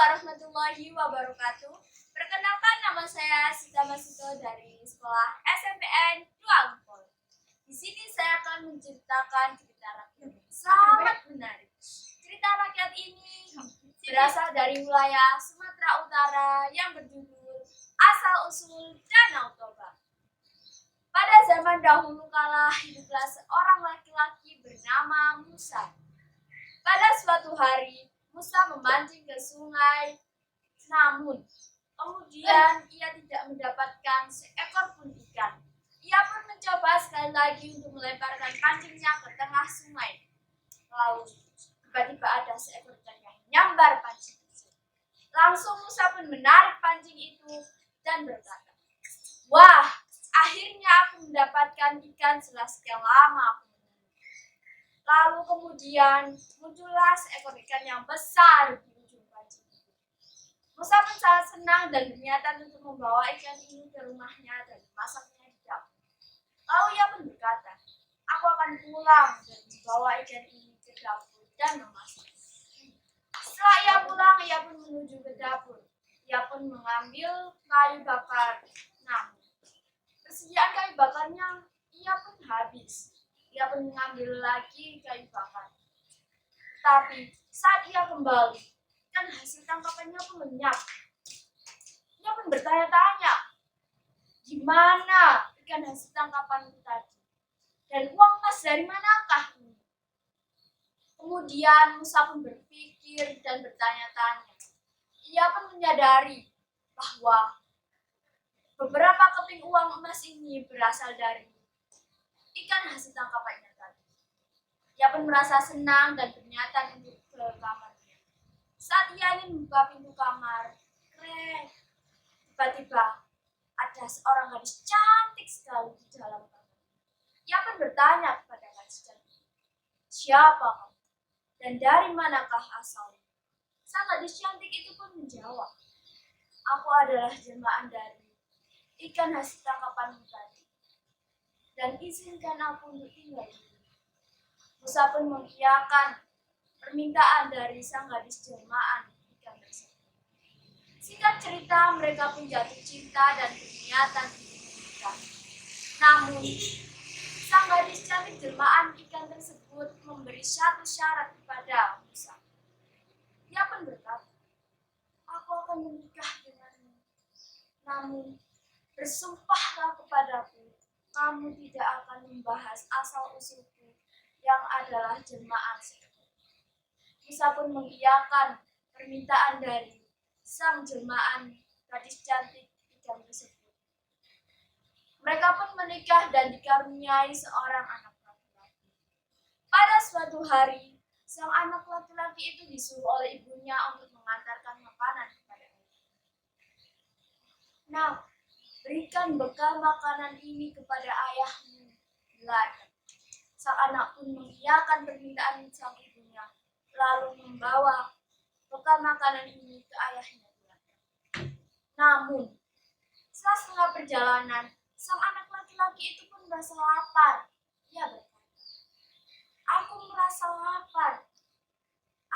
warahmatullahi wabarakatuh. Perkenalkan, nama saya Sita Masito dari sekolah SMPN Tuangpol. Di sini saya akan menceritakan cerita rakyat yang sangat menarik. Cerita rakyat ini berasal dari wilayah Sumatera Utara yang berjudul Asal-usul Danau Toba. Pada zaman dahulu kala hiduplah seorang laki-laki bernama Musa. Pada suatu hari, Musa memancing ke sungai, namun kemudian ia tidak mendapatkan seekor pun ikan. Ia pun mencoba sekali lagi untuk melemparkan pancingnya ke tengah sungai. Lalu tiba-tiba ada seekor ikan yang menyambar pancing itu. Langsung Musa pun menarik pancing itu dan berkata, "Wah, akhirnya aku mendapatkan ikan setelah sekian lama aku menunggu." Lalu kemudian muncullah seekor ikan yang besar di ujung pancing itu. Musa pun sangat senang dan berniatan untuk membawa ikan ini ke rumahnya dan memasaknya di dapur. Lalu ia pun berkata, "Aku akan pulang dan membawa ikan ini ke dapur dan memasak." Setelah ia pulang, ia pun menuju ke dapur. Ia pun mengambil kayu bakar. Namun, persediaan kayu bakarnya ia pun habis. Ia pun mengambil lagi kayu bakar. Tapi saat ia kembali, kan hasil tangkapannya pun lenyap. Ia pun bertanya-tanya, "Gimana ikan hasil tangkapan tadi? Dan uang emas dari manakah ini?" Kemudian Musa pun berpikir dan bertanya-tanya. Ia pun menyadari bahwa beberapa keping uang emas ini berasal dari ikan hasil tangkapannya tadi. Ia pun merasa senang dan berniatan untuk ke kamarnya. Saat ia ingin membuka pintu kamar, tiba-tiba ada seorang gadis cantik sekali di dalam kamar. Ia pun bertanya kepada gadis cantik, "Siapa kamu? Dan dari manakah asalnya?" Sang gadis cantik itu pun menjawab, "Aku adalah jelmaan dari ikan hasil tangkapanmu tadi. Dan izinkan aku untuk tinggal di sini." Musa pun mengiyakan permintaan dari sang gadis jelmaan ikan tersebut. Singkat cerita, mereka pun jatuh cinta dan berniatan untuk menikah. Namun, sang gadis cantik jelmaan ikan tersebut memberi satu syarat kepada Musa. Ia pun berkata, "Aku akan menikah denganmu. Namun, bersumpahlah kepadaku, kamu tidak akan membahas asal-usulku yang adalah jelmaan seekor." Musa pun mengiyakan permintaan dari sang jelmaan gadis cantik ikan tersebut. Mereka pun menikah dan dikaruniai seorang anak laki-laki. Pada suatu hari, sang anak laki-laki itu disuruh oleh ibunya untuk mengantarkan makanan kepada ayahnya. "Nah, berikan bekal makanan ini kepada ayahmu," bilanya. Sang anak pun mengiyakan permintaan sang ibunya, lalu membawa bekal makanan ini ke ayahnya. Namun, setelah setengah perjalanan, sang anak laki-laki itu pun merasa lapar. Ia berkata, "Aku merasa lapar.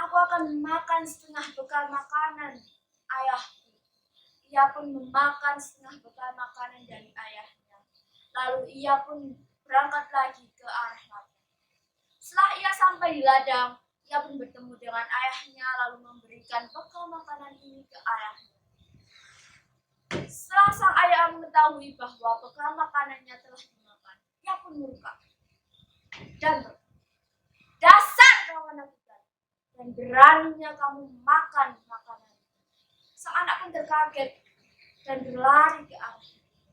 Aku akan memakan setengah bekal makanan ayahku." Ia pun memakan setengah bekal makanan dari ayahnya. Lalu ia pun berangkat lagi ke arah ladang. Setelah ia sampai di ladang, ia pun bertemu dengan ayahnya lalu memberikan bekal makanan ini ke ayahnya. Setelah sang ayah mengetahui bahwa bekal makanannya telah dimakan, ia pun murka dan berkata, "Dasar kau anak ikan, dan beraninya kamu makan makanan." Sang anak pun terkaget dan berlari ke arah ibu.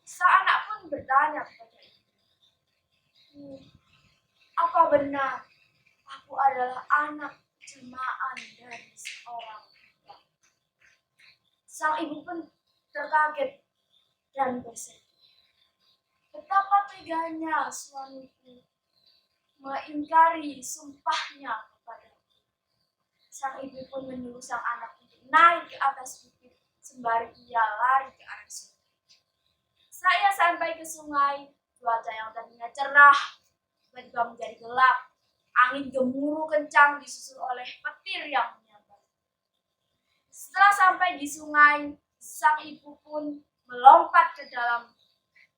Sang anak pun bertanya kepada ibu, "Apa benar aku adalah anak jelmaan dari seorang ibu?" Sang ibu pun terkaget dan bersedih. Betapa teganya suamiku mengingkari sumpahnya kepadaku. Sang ibu pun menyuruh sang anak untuk naik ke atas bukit sembari ia lari ke arah sungai. Setelah ia sampai ke sungai, cuaca yang tadinya cerah tiba-tiba menjadi gelap. Angin gemuruh kencang disusul oleh petir yang menyambar. Setelah sampai di sungai, sang ibu pun melompat ke dalam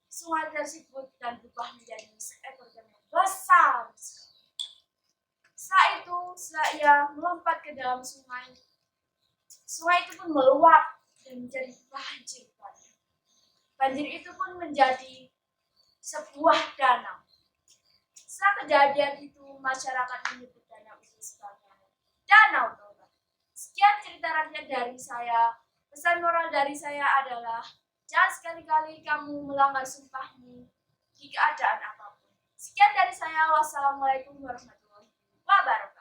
sungai tersebut dan berubah menjadi seekor yang besar. Setelah ia melompat ke dalam sungai, sungai itu pun meluap dan menjadi banjir. Banjir itu pun menjadi sebuah danau. Setelah kejadian itu, masyarakat menyebut danau itu sebagai Danau Toba. Sekian cerita rakyat dari saya. Pesan moral dari saya adalah jangan sekali-kali kamu melanggar sumpahmu di keadaan apapun. Sekian dari saya. Wassalamualaikum warahmatullahi wabarakatuh.